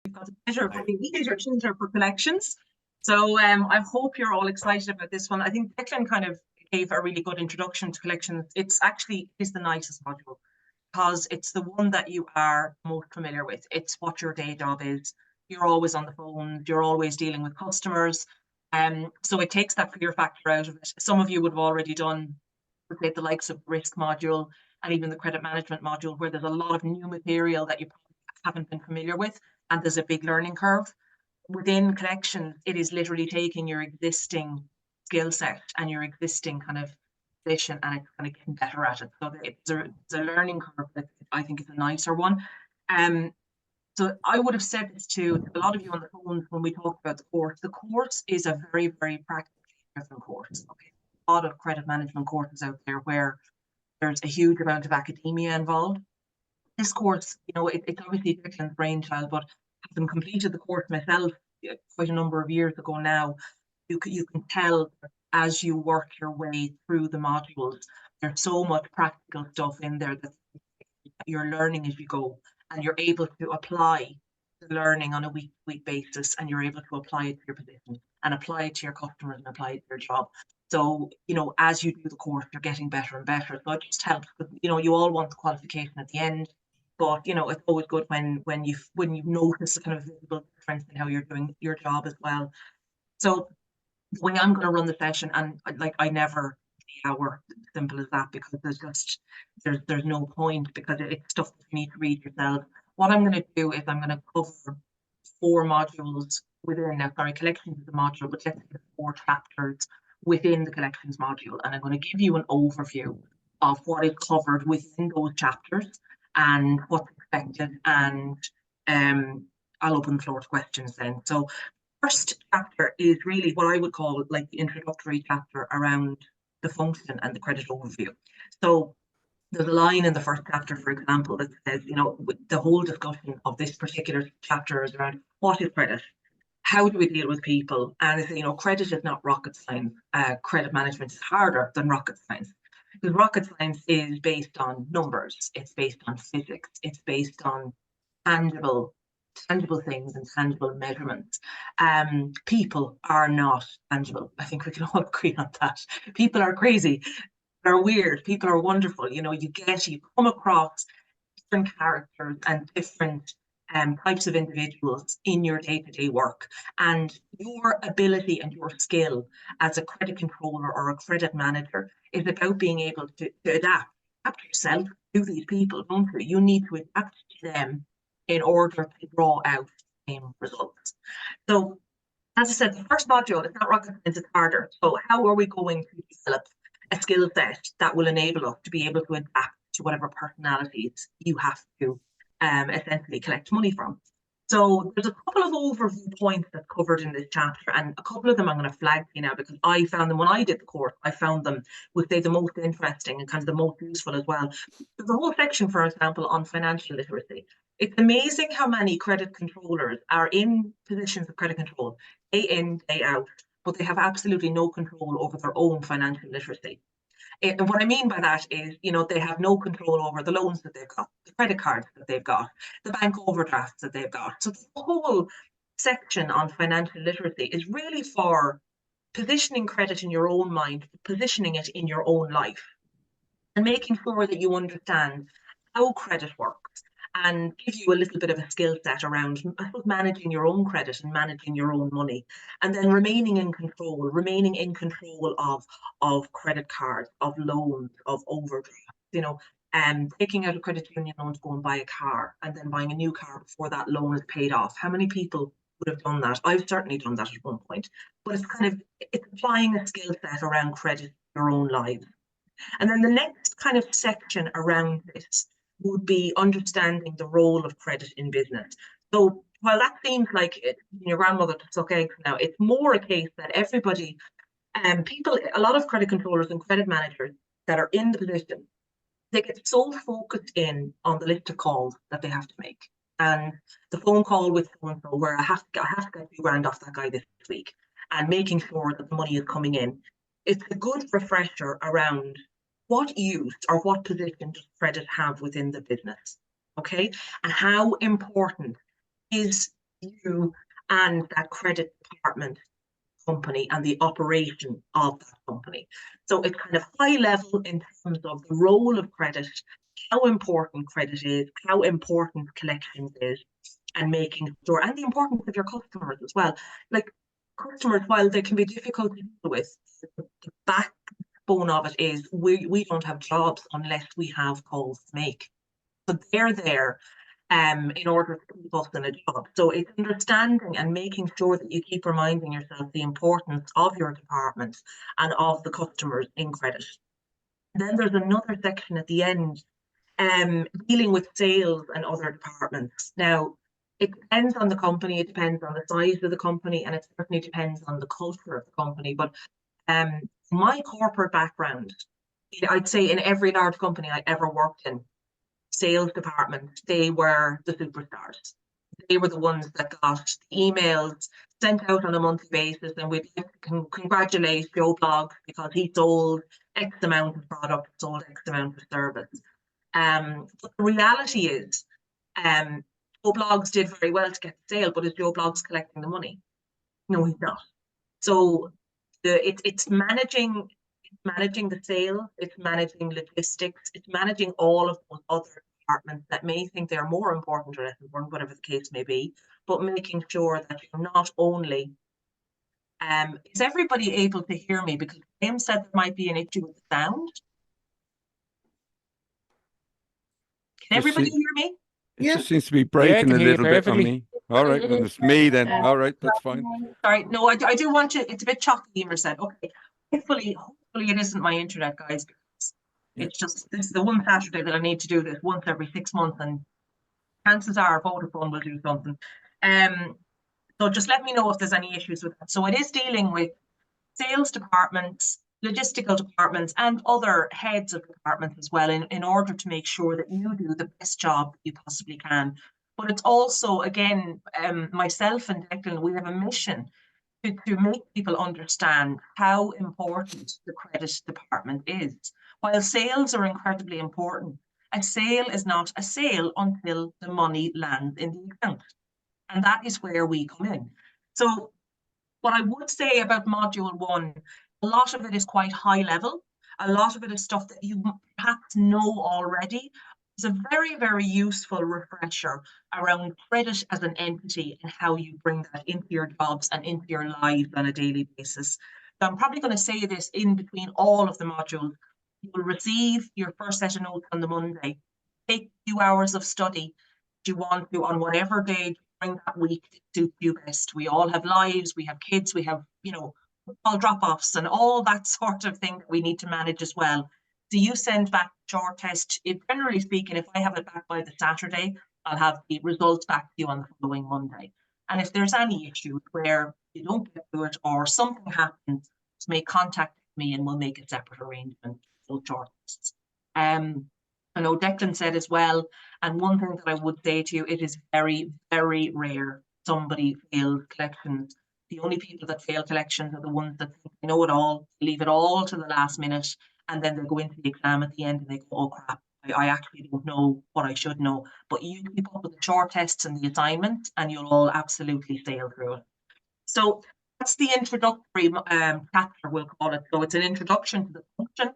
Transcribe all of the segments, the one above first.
We've got a pleasure of having Peter Chilter for collections. So I hope you're all excited about this one. I think Declan kind of gave a really good introduction to collections. It's actually is the nicest module because it's the one that you are most familiar with. It's what your day job is. You're always on the phone. You're always dealing with customers. So it takes that fear factor out of it. Some of you would have already done the likes of risk module and even the credit management module, where there's a lot of new material that you probably haven't been familiar with, and there's a big learning curve. Within collections, it is literally taking your existing skill set and your existing kind of position, and it's kind of getting better at it. So it's a learning curve that I think is a nicer one. So I would have said this to a lot of you on the phone when we talked about the course. The course is a very, very practically driven course. Okay, a lot of credit management courses out there where there's a huge amount of academia involved. This course, it's obviously Declan's brainchild, but having completed the course myself quite a number of years ago now, you can tell as you work your way through the modules, there's so much practical stuff in there that you're learning as you go, and you're able to apply the learning on a week-to-week basis, and you're able to apply it to your position and apply it to your customers and apply it to your job. So, as you do the course, you're getting better and better. So it just helps. You all want the qualification at the end, but it's always good when you notice a kind of visible difference in how you're doing your job as well. So the way I'm going to run the session, and I never the hour, simple as that, because there's no point, because it's stuff that you need to read yourself. What I'm going to do is I'm going to cover 4 modules within collections is a module, but let's say 4 chapters within the collections module, and I'm going to give you an overview of what is covered within those chapters and what's expected, and I'll open the floor to questions then. So first chapter is really what I would call like the introductory chapter around the function and the credit overview. So there's a line in the first chapter, for example, that says, the whole discussion of this particular chapter is around what is credit, how do we deal with people, and credit is not rocket science. Credit management is harder than rocket science, because rocket science is based on numbers, it's based on physics, it's based on tangible things and tangible measurements. People are not tangible. I think we can all agree on that. People are crazy. They're weird. People are wonderful. You come across different characters and different types of individuals in your day-to-day work, and your ability and your skill as a credit controller or a credit manager is about being able to adapt yourself to these people, don't you? You need to adapt to them in order to draw out the same results. So, as I said, the first module is not rocket science, it's harder. So how are we going to develop a skill set that will enable us to be able to adapt to whatever personalities you have to essentially collect money from? So there's a couple of overview points that's covered in this chapter, and a couple of them I'm going to flag to you now, because I found them when I did the course. I found them, would say, the most interesting and kind of the most useful as well. There's a whole section, for example, on financial literacy. It's amazing how many credit controllers are in positions of credit control day in, day out, but they have absolutely no control over their own financial literacy. And what I mean by that is, they have no control over the loans that they've got, the credit cards that they've got, the bank overdrafts that they've got. So the whole section on financial literacy is really for positioning credit in your own mind, positioning it in your own life, and making sure that you understand how credit works, and give you a little bit of a skill set around, I suppose, managing your own credit and managing your own money, and then remaining in control of credit cards, of loans, of overdrafts, taking out a credit union loan to go and buy a car, and then buying a new car before that loan is paid off. How many people would have done that? I've certainly done that at one point, but it's applying a skill set around credit in your own life. And then the next kind of section around this would be understanding the role of credit in business. So while that seems like your grandmother to suck eggs now, it's more a case that everybody, a lot of credit controllers and credit managers that are in the position, they get so focused in on the list of calls that they have to make, and the phone call with so-and-so where I have to get $2,000 off that guy this week, and making sure that the money is coming in. It's a good refresher around what use or what position does credit have within the business, okay? And how important is you and that credit department company and the operation of that company. So it's kind of high level in terms of the role of credit, how important credit is, how important collections is, and making sure, and the importance of your customers as well. Like customers, while they can be difficult to deal with, the backbone of it is we don't have jobs unless we have calls to make. So they're there in order to keep us in a job. So it's understanding and making sure that you keep reminding yourself the importance of your department and of the customers in credit. Then there's another section at the end, dealing with sales and other departments. Now, it depends on the company, it depends on the size of the company, and it certainly depends on the culture of the company. But my corporate background, I'd say in every large company I ever worked in, sales department, they were the superstars. They were the ones that got the emails sent out on a monthly basis, and we'd congratulate Joe Bloggs because he sold X amount of product, sold X amount of service. But the reality is, Joe Bloggs did very well to get the sale, but is Joe Bloggs collecting the money? No, he's not. So it's managing the sales, it's managing logistics, it's managing all of those other departments that may think they're more important or less important, whatever the case may be, but making sure that you're not only, is everybody able to hear me? Because Graham said there might be an issue with the sound. Can everybody hear me? It just seems to be breaking a little bit on me. All right, well, it's me then. All right, that's fine. Sorry, no, I do want you, it's a bit choppy, Emer said. Okay, hopefully it isn't my internet, guys, because it's just, this is the one Saturday that I need to do this once every 6 months, and chances are Vodafone will do something. So just let me know if there's any issues with that. So it is dealing with sales departments, logistical departments, and other heads of departments as well, in order to make sure that you do the best job you possibly can. But it's also, again, myself and Declan, we have a mission to make people understand how important the credit department is. While sales are incredibly important, a sale is not a sale until the money lands in the account. And that is where we come in. So what I would say about module 1, a lot of it is quite high level. A lot of it is stuff that you perhaps know already. It's a very, very useful refresher around credit as an entity and how you bring that into your jobs and into your lives on a daily basis. So I'm probably going to say this in between all of the modules. You will receive your first set of notes on the Monday. Take a few hours of study if you want to on whatever day during that week suits you best. We all have lives, we have kids, we have, all drop-offs and all that sort of thing that we need to manage as well. So you send back the short test. Generally speaking, if I have it back by the Saturday, I'll have the results back to you on the following Monday. And if there's any issues where you don't get to it or something happens, just make contact with me and we'll make a separate arrangement for those short tests. I know Declan said as well, and one thing that I would say to you, it is very, very rare somebody fails collections. The only people that fail collections are the ones that think they know it all, leave it all to the last minute, and then they go into the exam at the end and they go, oh crap, I actually don't know what I should know. But you keep up with the short tests and the assignments and you'll all absolutely sail through it. So that's the introductory chapter, we'll call it. So it's an introduction to the function,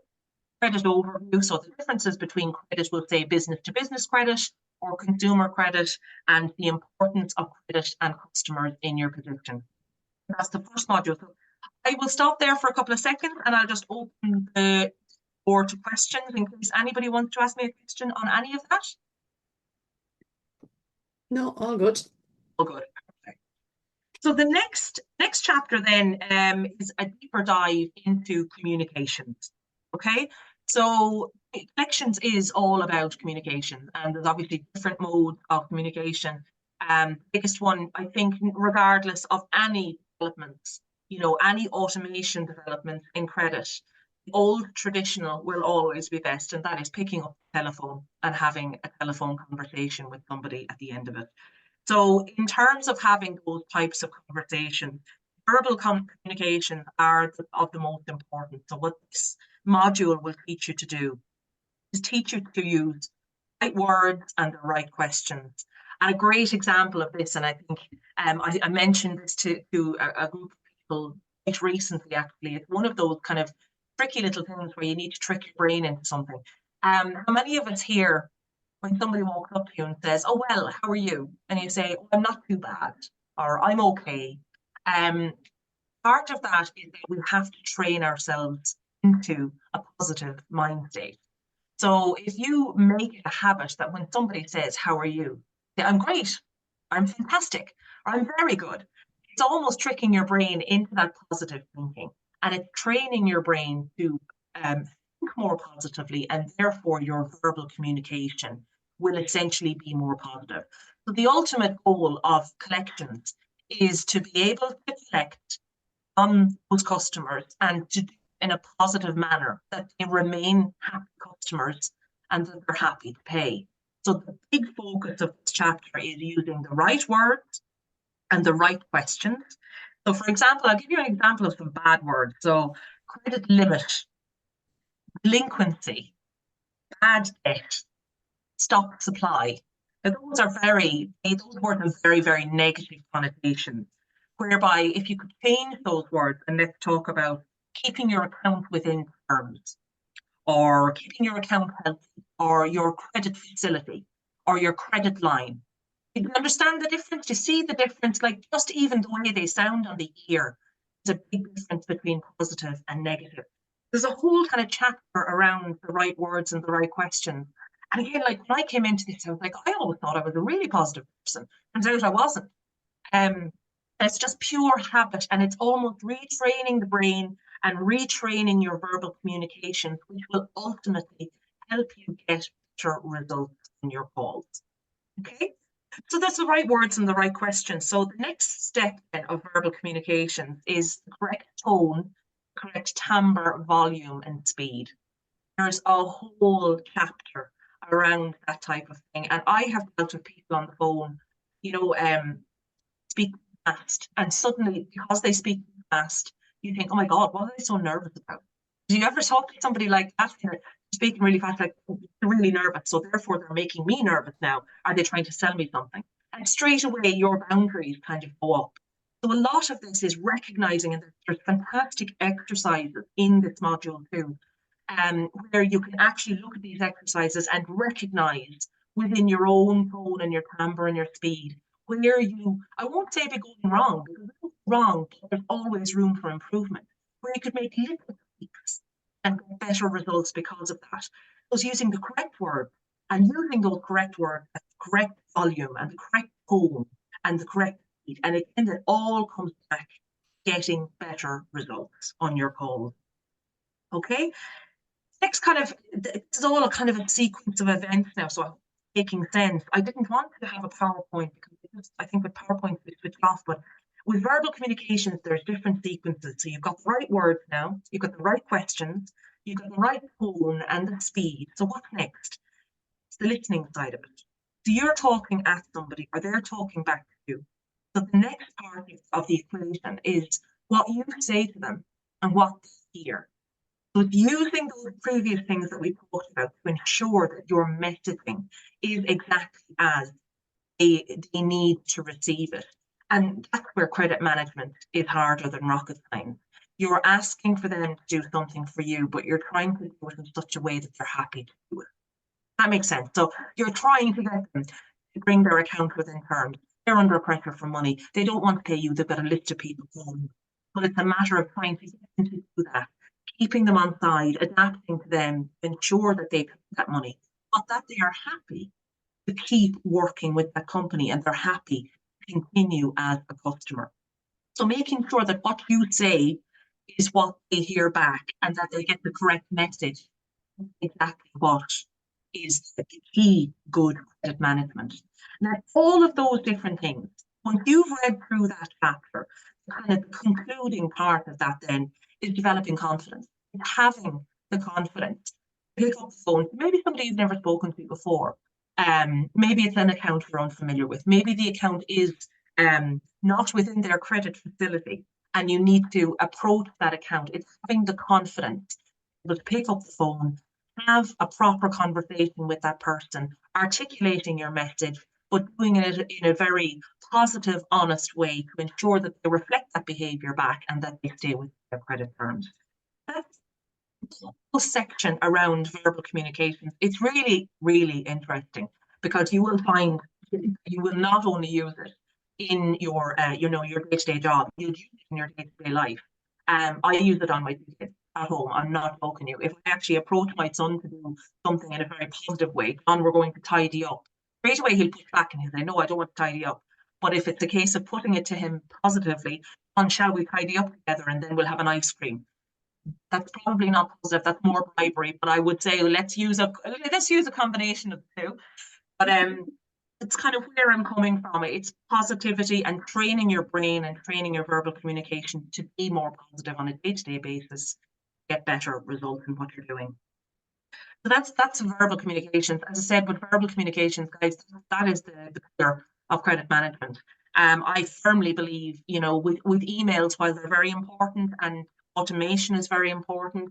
credit overview. So the differences between credit, we'll say business to business credit or consumer credit, and the importance of credit and customers in your position. That's the first module. So I will stop there for a couple of seconds and I'll just open the floor to questions in case anybody wants to ask me a question on any of that. No, all good. All good. Okay. So the next chapter then is a deeper dive into communications. Okay, so collections is all about communication, and there's obviously different modes of communication. Biggest one, I think, regardless of any developments, any automation development in credit, the old traditional will always be best, and that is picking up the telephone and having a telephone conversation with somebody at the end of it. So in terms of having those types of conversations, verbal communication are of the most important. So what this module will teach you to do is teach you to use the right words and the right questions. And a great example of this, and I think I mentioned this to a group of people quite recently, actually. It's one of those kind of tricky little things where you need to trick your brain into something. How many of us here, when somebody walks up to you and says, "Oh, well, how are you?" And you say, "Oh, I'm not too bad," or "I'm okay." Part of that is that we have to train ourselves into a positive mind state. So if you make it a habit that when somebody says, "How are you?" say, "I'm great," "I'm fantastic," or "I'm very good." It's almost tricking your brain into that positive thinking, and it's training your brain to think more positively, and therefore your verbal communication will essentially be more positive. So the ultimate goal of collections is to be able to collect on those customers and to do in a positive manner, that they remain happy customers and that they're happy to pay. So the big focus of this chapter is using the right words and the right questions. So for example, I'll give you an example of some bad words. So credit limit, delinquency, bad debt, stop supply. Now, those words have very, very negative connotations, whereby if you could change those words and let's talk about keeping your account within terms, or keeping your account healthy, or your credit facility, or your credit line. You understand the difference? You see the difference? Like, just even the way they sound on the ear, there's a big difference between positive and negative. There's a whole kind of chapter around the right words and the right questions. And again, like when I came into this, I was like, I always thought I was a really positive person. Turns out I wasn't. It's just pure habit, and it's almost retraining the brain and retraining your verbal communications, which will ultimately help you get better results in your calls. Okay, so that's the right words and the right questions. So the next step then of verbal communications is the correct tone, correct timbre, volume, and speed. There's a whole chapter around that type of thing, and I have dealt with people on the phone, speak fast, and suddenly, because they speak fast, you think, "Oh my God, what are they so nervous about?" Do you ever talk to somebody like that? They're speaking really fast, like they're really nervous, so therefore they're making me nervous now. Are they trying to sell me something? And straight away, your boundaries kind of go up. So a lot of this is recognizing, and there's fantastic exercises in this module too, where you can actually look at these exercises and recognize within your own tone and your timbre and your speed where I won't say be going wrong, because it's wrong, but there's always room for improvement, where you could make little tweaks and get better results because of that. So using the correct word and using those correct words at the correct volume and the correct tone and the correct speed. And again, it all comes back getting better results on your calls. Okay. Next this is all a kind of a sequence of events now, so making sense. I didn't want to have a PowerPoint because I think with PowerPoint we switch off, but with verbal communications, there's different sequences. So you've got the right words now, you've got the right questions, you've got the right tone and the speed. So what's next? It's the listening side of it. So you're talking at somebody or they're talking back to you. So the next part of the equation is what you say to them and what they hear. So it's using those previous things that we talked about to ensure that your messaging is exactly as they need to receive it. And that's where credit management is harder than rocket science. You're asking for them to do something for you, but you're trying to do it in such a way that they're happy to do it. That makes sense. So you're trying to get them to bring their account within terms. They're under pressure for money. They don't want to pay you. They've got a list of people calling. But it's a matter of trying to get them to do that, keeping them on side, adapting to them, ensure that they pay that money, but that they are happy to keep working with that company and they're happy to continue as a customer. So making sure that what you say is what they hear back and that they get the correct message, exactly what is the key good credit management. Now, all of those different things, once you've read through that chapter, kind of the concluding part of that then is developing confidence, having the confidence to pick up the phone. Maybe somebody you've never spoken to before. Maybe it's an account you're unfamiliar with. Maybe the account is not within their credit facility and you need to approach that account. It's having the confidence to pick up the phone, have a proper conversation with that person, articulating your message, but doing it in a very positive, honest way to ensure that they reflect that behavior back and that they stay with their credit terms. That's the whole section around verbal communications. It's really, really interesting, because you will find you will not only use it in your, your day-to-day job, you'll use it in your day-to-day life. I use it on my kids at home. I'm not joking you. If I actually approach my son to do something in a very positive way, John, we're going to tidy up, straight away he'll push back and he'll say, no, I don't want to tidy up. But if it's a case of putting it to him positively, on shall we tidy up together and then we'll have an ice cream? That's probably not positive, that's more bribery, but I would say let's use a combination of the two. But it's kind of where I'm coming from. It's positivity and training your brain and training your verbal communication to be more positive on a day-to-day basis, get better results in what you're doing. So that's verbal communications. As I said, with verbal communications, guys, that is the pillar of credit management. I firmly believe, with emails, while they're very important and automation is very important,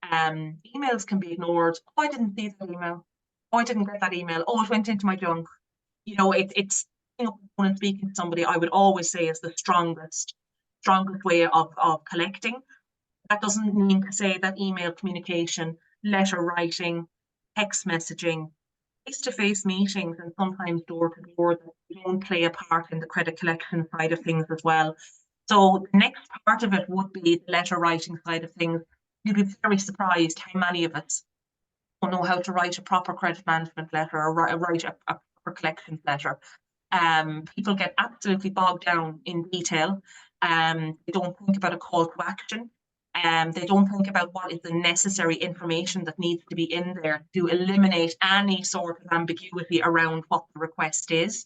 emails can be ignored. Oh, I didn't see that email. Oh, I didn't get that email. Oh, it went into my junk. It's when speaking to somebody, I would always say is the strongest way of collecting. That doesn't mean to say that email communication, letter writing, text messaging, face-to-face meetings, and sometimes door-to-door, that don't play a part in the credit collection side of things as well. So the next part of it would be the letter writing side of things. You'd be very surprised how many of us don't know how to write a proper credit management letter or write a proper collections letter. People get absolutely bogged down in detail. They don't think about a call to action. They don't think about what is the necessary information that needs to be in there to eliminate any sort of ambiguity around what the request is.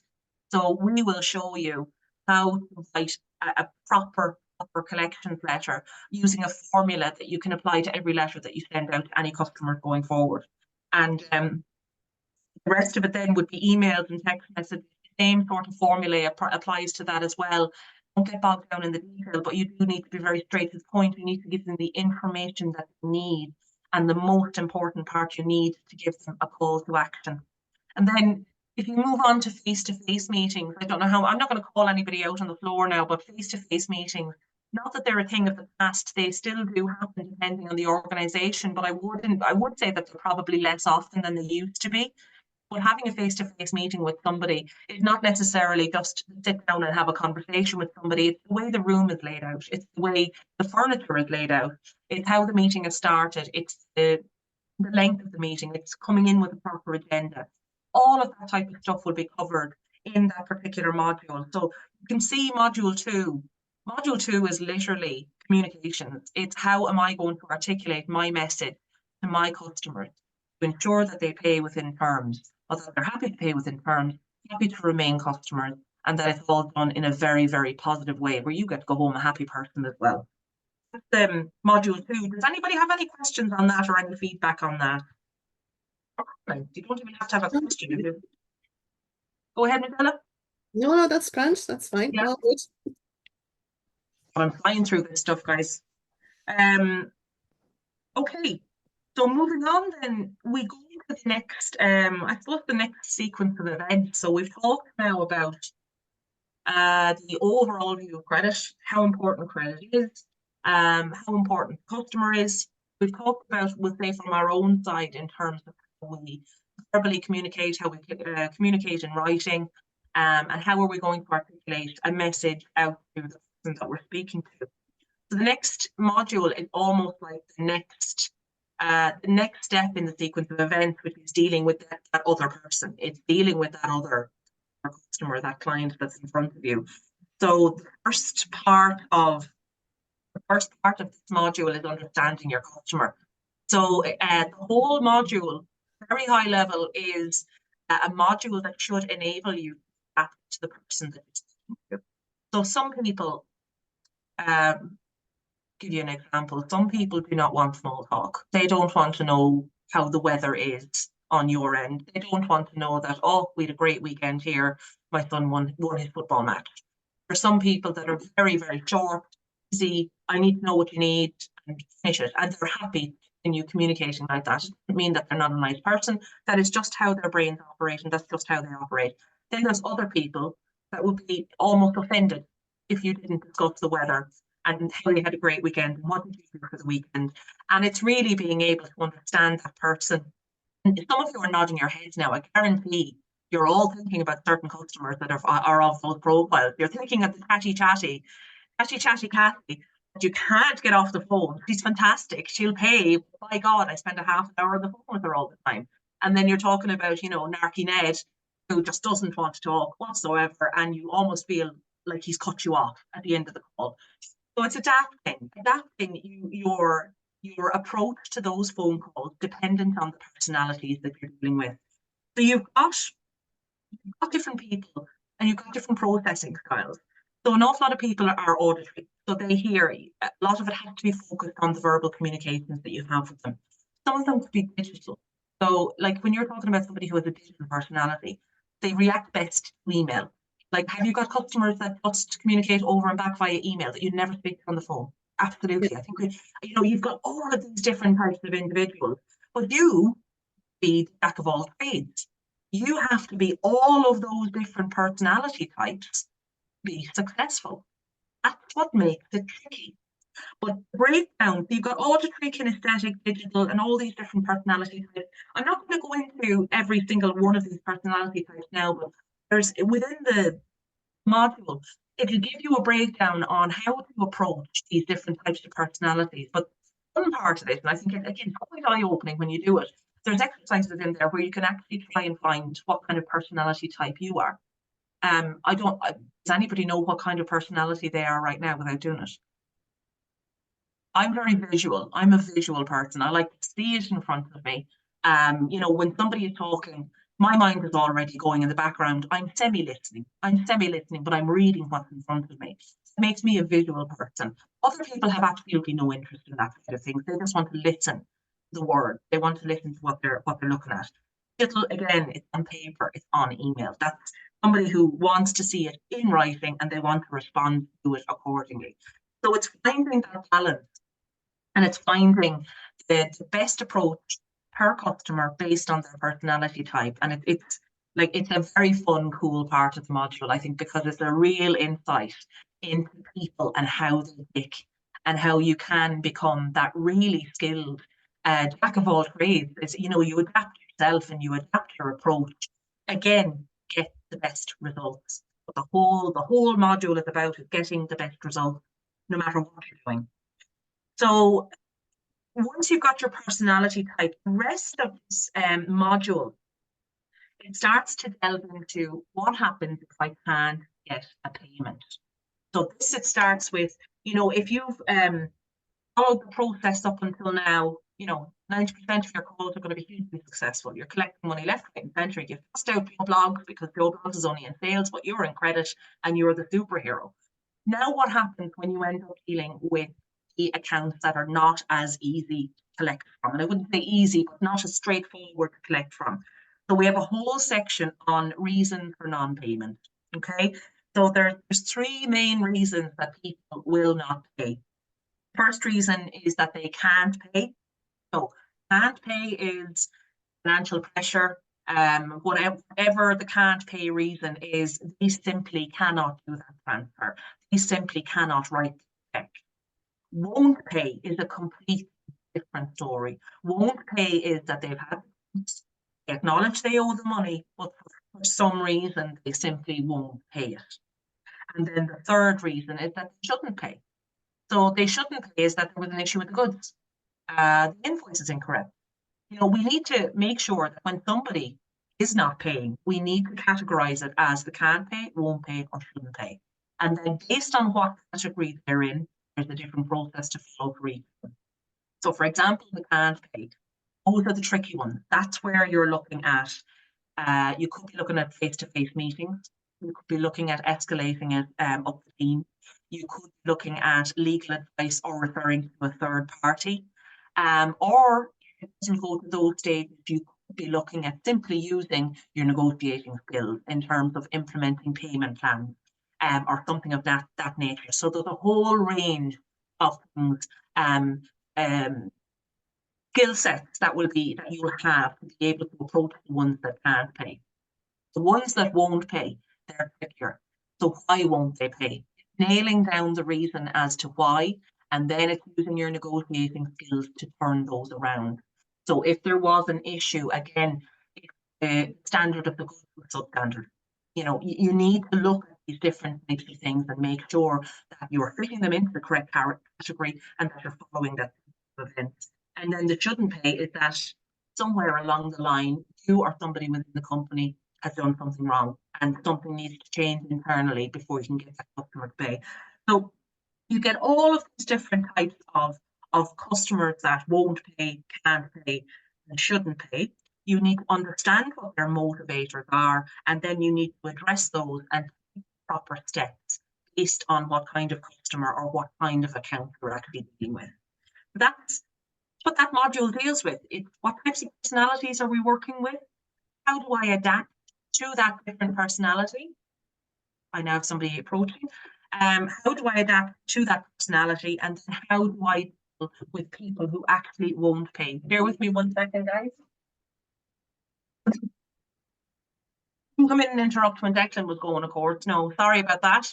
So we will show you how to write a proper collections letter using a formula that you can apply to every letter that you send out to any customer going forward. And the rest of it then would be emails and text messages. The same sort of formula applies to that as well. Don't get bogged down in the detail, but you do need to be very straight to the point. You need to give them the information that they need, and the most important part, you need to give them a call to action. And then if you move on to face-to-face meetings, I don't know how, I'm not going to call anybody out on the floor now, but face-to-face meetings, not that they're a thing of the past, they still do happen depending on the organization, but I would say that they're probably less often than they used to be. But having a face-to-face meeting with somebody is not necessarily just sit down and have a conversation with somebody. It's the way the room is laid out. It's the way the furniture is laid out. It's how the meeting is started. It's the length of the meeting. It's coming in with a proper agenda. All of that type of stuff will be covered in that particular module. So you can see module 2. Module 2 is literally communications. It's how am I going to articulate my message to my customers to ensure that they pay within terms, or that they're happy to pay within terms, happy to remain customers, and that it's all done in a very, very positive way where you get to go home a happy person as well. That's module 2. Does anybody have any questions on that or any feedback on that? You don't even have to have a question. Go ahead, Michelle. No, that's grand. That's fine. Yeah. All good. I'm flying through this stuff, guys. Okay, so moving on then, we go to the next, I suppose the next sequence of events. So we've talked now about the overall view of credit, how important credit is, how important the customer is. We've talked about, we'll say from our own side in terms of how we verbally communicate, how we communicate in writing, and how are we going to articulate a message out to the person that we're speaking to. So the next module is almost like the next step in the sequence of events, which is dealing with that other person. It's dealing with that other customer, that client that's in front of you. So the first part of this module is understanding your customer. So the whole module, very high level, is a module that should enable you to adapt to the person that you're speaking to. So some people, give you an example, some people do not want small talk. They don't want to know how the weather is on your end. They don't want to know that, oh, we had a great weekend here, my son won his football match. For some people that are very, very short, easy, I need to know what you need and finish it. And they're happy in you communicating like that. It doesn't mean that they're not a nice person. That is just how their brains operate, and that's just how they operate. Then there's other people that would be almost offended if you didn't discuss the weather and how you had a great weekend and what did you do for the weekend. And it's really being able to understand that person. And some of you are nodding your heads now. I guarantee you're all thinking about certain customers that are of those profiles. You're thinking of the chatty Kathy, but you can't get off the phone. She's fantastic. She'll pay. By God, I spend a half an hour on the phone with her all the time. And then you're talking about, Narky Ned, who just doesn't want to talk whatsoever, and you almost feel like he's cut you off at the end of the call. So it's adapting your approach to those phone calls dependent on the personalities that you're dealing with. So you've got different people and you've got different processing styles. So an awful lot of people are auditory. So they hear, a lot of it has to be focused on the verbal communications that you have with them. Some of them could be digital. So like when you're talking about somebody who has a digital personality, they react best to email. Like, have you got customers that just communicate over and back via email that you never speak to on the phone? Absolutely. I think you've got all of these different types of individuals, but you be the jack of all trades. You have to be all of those different personality types to be successful. That's what makes it tricky. But breakdown, you've got auditory, kinesthetic, digital, and all these different personality types. I'm not going to go into every single one of these personality types now, but there's within the module, it'll give you a breakdown on how to approach these different types of personalities. But one part of it, and I think again, it's quite eye-opening when you do it, there's exercises in there where you can actually try and find what kind of personality type you are. Does anybody know what kind of personality they are right now without doing it? I'm very visual. I'm a visual person. I like to see it in front of me. When somebody is talking, my mind is already going in the background. I'm semi-listening, but I'm reading what's in front of me. It makes me a visual person. Other people have absolutely no interest in that kind of thing. They just want to listen the word. They want to listen to what they're looking at. Again, it's on paper, it's on email. That's somebody who wants to see it in writing and they want to respond to it accordingly. So it's finding that balance, and it's finding the best approach per customer based on their personality type. And it's a very fun, cool part of the module, I think, because it's a real insight into people and how they tick and how you can become that really skilled jack of all trades. You adapt yourself and you adapt your approach. Again, get the best results. But the whole module is about getting the best results, no matter what you're doing. So once you've got your personality type, the rest of this module, it starts to delve into what happens if I can't get a payment. So it starts with, if you've followed the process up until now, 90% of your calls are going to be hugely successful. You're collecting money left, right, and centre. You've passed out Joe Bloggs because Joe Bloggs is only in sales, but you're in credit and you're the superhero. Now, what happens when you end up dealing with the accounts that are not as easy to collect from? And I wouldn't say easy, but not as straightforward to collect from. So we have a whole section on reason for non-payment. Okay, so there's three main reasons that people will not pay. First reason is that they can't pay. So can't pay is financial pressure. Whatever the can't pay reason is, they simply cannot do that transfer. They simply cannot write the check. Won't pay is a complete different story. Won't pay is that they acknowledge they owe the money, but for some reason they simply won't pay it. And then the third reason is that they shouldn't pay. So they shouldn't pay is that there was an issue with the goods. The invoice is incorrect. We need to make sure that when somebody is not paying, we need to categorize it as the can't pay, won't pay, or shouldn't pay. And then based on what category they're in, there's a different process to follow for each one. So for example, the can't pay, those are the tricky ones. That's where you're looking at, you could be looking at face-to-face meetings. You could be looking at escalating it up the team. You could be looking at legal advice or referring to a third party. Or if it doesn't go to those stages, you could be looking at simply using your negotiating skills in terms of implementing payment plans or something of that nature. So there's a whole range of things, skill sets that you will have to be able to approach the ones that can't pay. The ones that won't pay, they're trickier. So why won't they pay? Nailing down the reason as to why, and then it's using your negotiating skills to turn those around. So if there was an issue, again, the standard of the good substandard. You know, you need to look at these different types of things and make sure that you're fitting them into the correct category and that you're following that event. And then the shouldn't pay is that somewhere along the line, you or somebody within the company has done something wrong and something needs to change internally before you can get that customer to pay. So you get all of these different types of customers that won't pay, can't pay, and shouldn't pay. You need to understand what their motivators are, and then you need to address those and take proper steps based on what kind of customer or what kind of account you're actually dealing with. That's what that module deals with. It's what types of personalities are we working with? How do I adapt to that different personality? I now have somebody approaching. How do I adapt to that personality, and then how do I deal with people who actually won't pay? Bear with me 1 second, guys. Come in and interrupt when Declan was going, of course. No, sorry about that.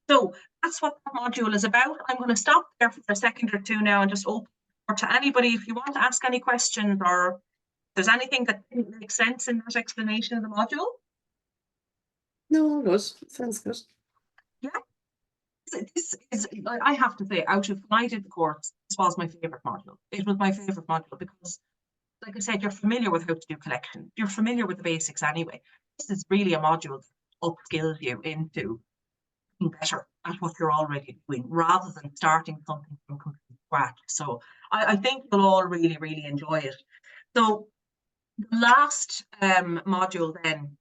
So that's what the module is about. I'm going to stop there for a second or two now and just open to anybody if you want to ask any questions or if there's anything that didn't make sense in that explanation of the module. No, good. Sounds good. Yeah. This is, I have to say, out of when I did the course, this was my favourite module. It was my favourite module because, like I said, you're familiar with how to do collection. You're familiar with the basics anyway. This is really a module that upskills you into being better at what you're already doing, rather than starting something from complete scratch. So I think you'll all really, really enjoy it. So the last module then,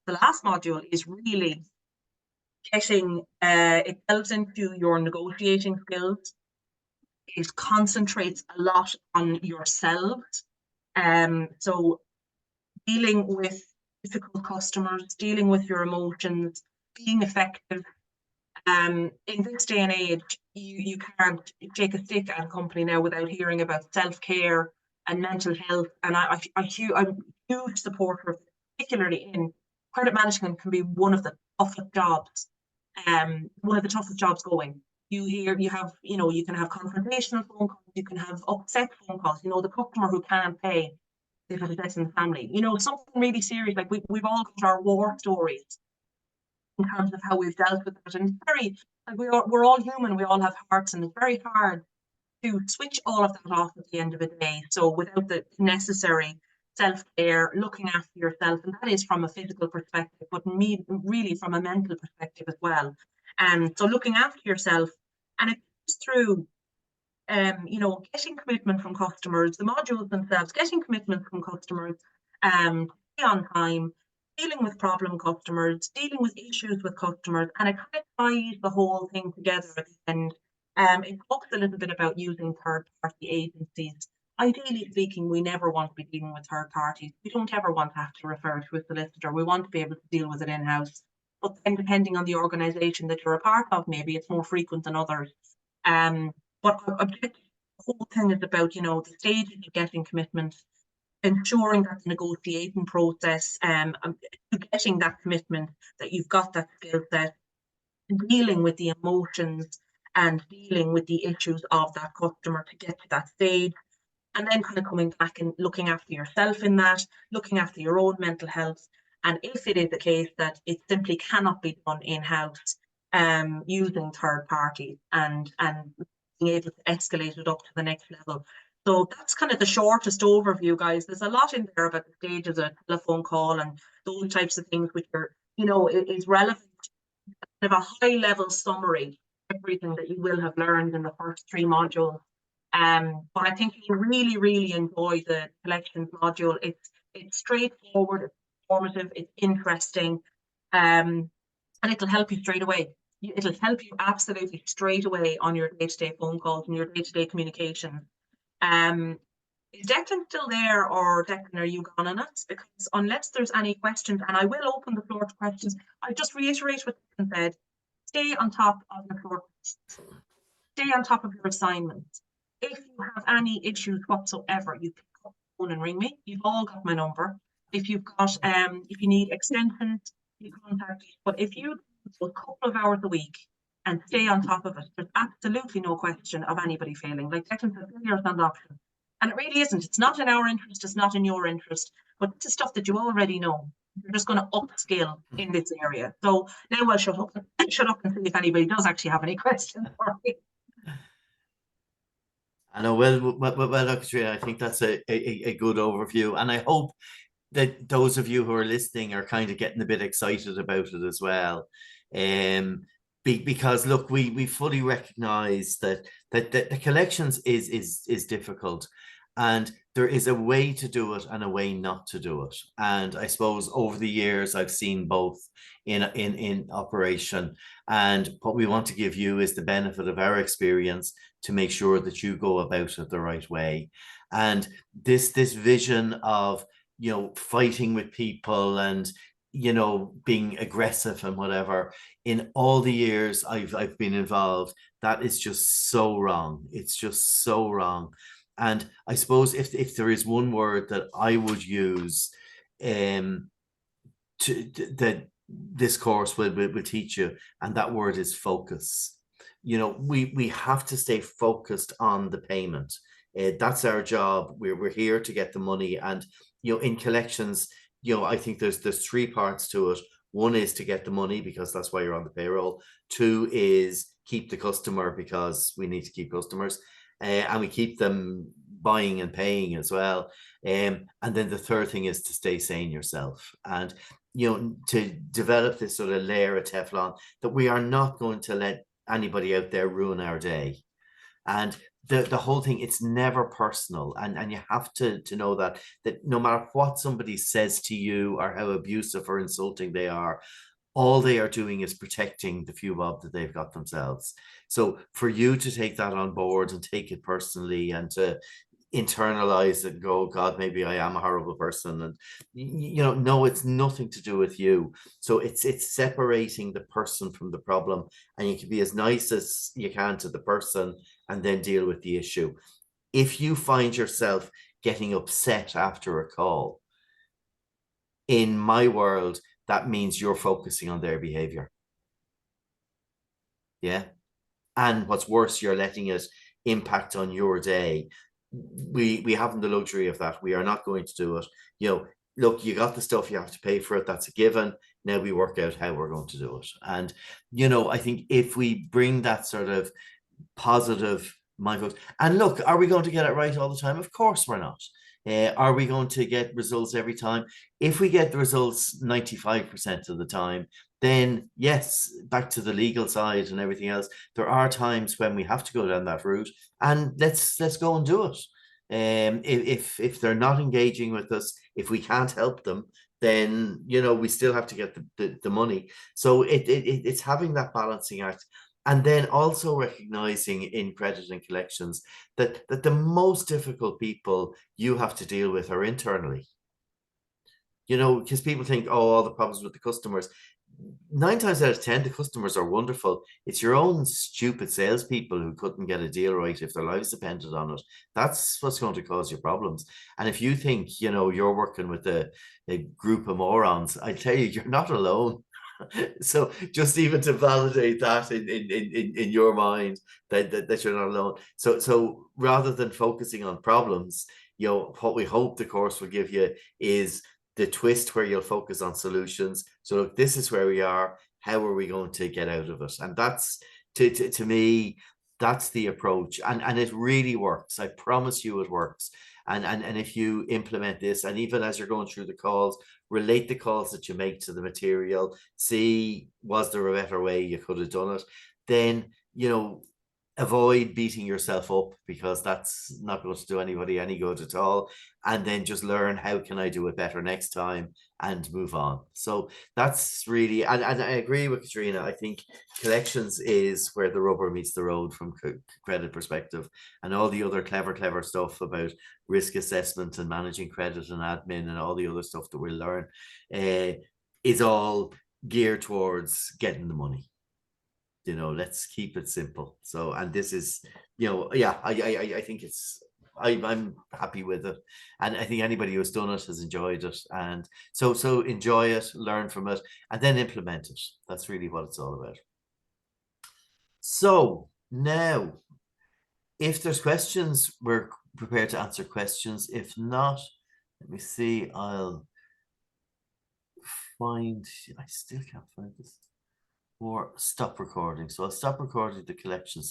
the last module is really getting, it delves into your negotiating skills. It concentrates a lot on yourselves. So dealing with difficult customers, dealing with your emotions, being effective. In this day and age, you can't take a stick at a company now without hearing about self-care and mental health. And I'm a huge supporter of it, particularly in credit management. Can be one of the toughest jobs. One of the toughest jobs going. You can have confrontational phone calls, you can have upset phone calls. You know, the customer who can't pay, they've had a death in the family. You know, something really serious. Like we've all got our war stories in terms of how we've dealt with it, and it's very, like, we're all human. We all have hearts, and it's very hard to switch all of that off at the end of the day. So without the necessary self-care, looking after yourself, and that is from a physical perspective, but really from a mental perspective as well. So looking after yourself, and it goes through, getting commitment from customers, the modules themselves, getting commitment from customers, pay on time, dealing with problem customers, dealing with issues with customers, and it kind of ties the whole thing together at the end. It talks a little bit about using third-party agencies. Ideally speaking, we never want to be dealing with third parties. We don't ever want to have to refer to a solicitor. We want to be able to deal with it in-house. But then depending on the organisation that you're a part of, maybe it's more frequent than others. But the whole thing is about, the stages of getting commitment, ensuring that the negotiating process, getting that commitment, that you've got that skill set, dealing with the emotions and dealing with the issues of that customer to get to that stage, and then kind of coming back and looking after yourself in that, looking after your own mental health. And if it is the case that it simply cannot be done in-house, using third parties and being able to escalate it up to the next level. So that's kind of the shortest overview, guys. There's a lot in there about the stages of a telephone call and those types of things, which are, is relevant. Kind of a high level summary of everything that you will have learned in the first 3 modules. But I think you really, really enjoy the collections module. It's straightforward, it's informative, it's interesting, and it'll help you straight away. It'll help you absolutely straight away on your day-to-day phone calls and your day-to-day communication. Is Declan still there, or Declan, are you gone on it? Because unless there's any questions, and I will open the floor to questions, I just reiterate what Declan said. Stay on top of your floor questions. Stay on top of your assignments. If you have any issues whatsoever, you pick up the phone and ring me. You've all got my number. if you've got, if you need extensions, you contact me. But if you do a couple of hours a week and stay on top of it, there's absolutely no question of anybody failing. Like Declan said, failure is not an option. And it really isn't. It's not in our interest, it's not in your interest, but it's stuff that you already know. You're just going to upskill in this area. So now I'll shut up and see if anybody does actually have any questions for me. I know, well, Katrina, I think that's a good overview. And I hope that those of you who are listening are kind of getting a bit excited about it as well. Because look, we fully recognize that the collections is difficult, and there is a way to do it and a way not to do it. And I suppose over the years I've seen both in operation, and what we want to give you is the benefit of our experience to make sure that you go about it the right way. And this vision of, you know, fighting with people and, you know, being aggressive and whatever, in all the years I've been involved, that is just so wrong. It's just so wrong. And I suppose if there is one word that I would use that this course will teach you, and that word is focus. You know, we have to stay focused on the payment. That's our job. We're here to get the money. And, you know, in collections, you know, I think there's three parts to it. One is to get the money, because that's why you're on the payroll. Two is keep the customer, because we need to keep customers. And we keep them buying and paying as well. And then the third thing is to stay sane yourself, and, you know, to develop this sort of layer of Teflon that we are not going to let anybody out there ruin our day. And the whole thing, it's never personal, and you have to know that no matter what somebody says to you or how abusive or insulting they are, all they are doing is protecting the few bob that they've got themselves. So for you to take that on board and take it personally, and to internalize it and go, God, maybe I am a horrible person, and, you know, no, it's nothing to do with you. So it's separating the person from the problem, and you can be as nice as you can to the person and then deal with the issue. If you find yourself getting upset after a call, in my world, that means you're focusing on their behavior. Yeah. And what's worse, you're letting it impact on your day. We haven't the luxury of that. We are not going to do it. You know, look, you got the stuff, you have to pay for it. That's a given. Now we work out how we're going to do it. And, you know, I think if we bring that sort of positive mindfulness, and look, are we going to get it right all the time? Of course we're not. Are we going to get results every time? If we get the results 95% of the time, then yes, back to the legal side and everything else, there are times when we have to go down that route, and let's go and do it. If they're not engaging with us, if we can't help them, then, you know, we still have to get the money. So it's having that balancing act. And then also recognizing in credit and collections that the most difficult people you have to deal with are internally. You know, because people think, oh, all the problems with the customers. 9 times out of 10, the customers are wonderful. It's your own stupid salespeople who couldn't get a deal right if their lives depended on it. That's what's going to cause you problems. And if you think, you know, you're working with a group of morons, I tell you, you're not alone. So just even to validate that in your mind that you're not alone. So rather than focusing on problems, you know, what we hope the course will give you is the twist where you'll focus on solutions. So look, this is where we are. How are we going to get out of it? And that's to me, that's the approach. And it really works. I promise you it works. And if you implement this, and even as you're going through the calls, relate the calls that you make to the material, see, was there a better way you could have done it? Then, you know, avoid beating yourself up, because that's not going to do anybody any good at all. And then just learn, how can I do it better next time, and move on. So that's really, and I agree with Katrina. I think collections is where the rubber meets the road from credit perspective, and all the other clever stuff about risk assessment and managing credit and admin and all the other stuff that we'll learn is all geared towards getting the money. You know, let's keep it simple. So, and this is, you know, yeah, I think it's, I'm happy with it, and I think anybody who's done it has enjoyed it, and so enjoy it, learn from it, and then implement it. That's really what it's all about. So now, if there's questions, we're prepared to answer questions. If not, let me see. I'll find. I still can't find this. Or stop recording. So I'll stop recording the collection session.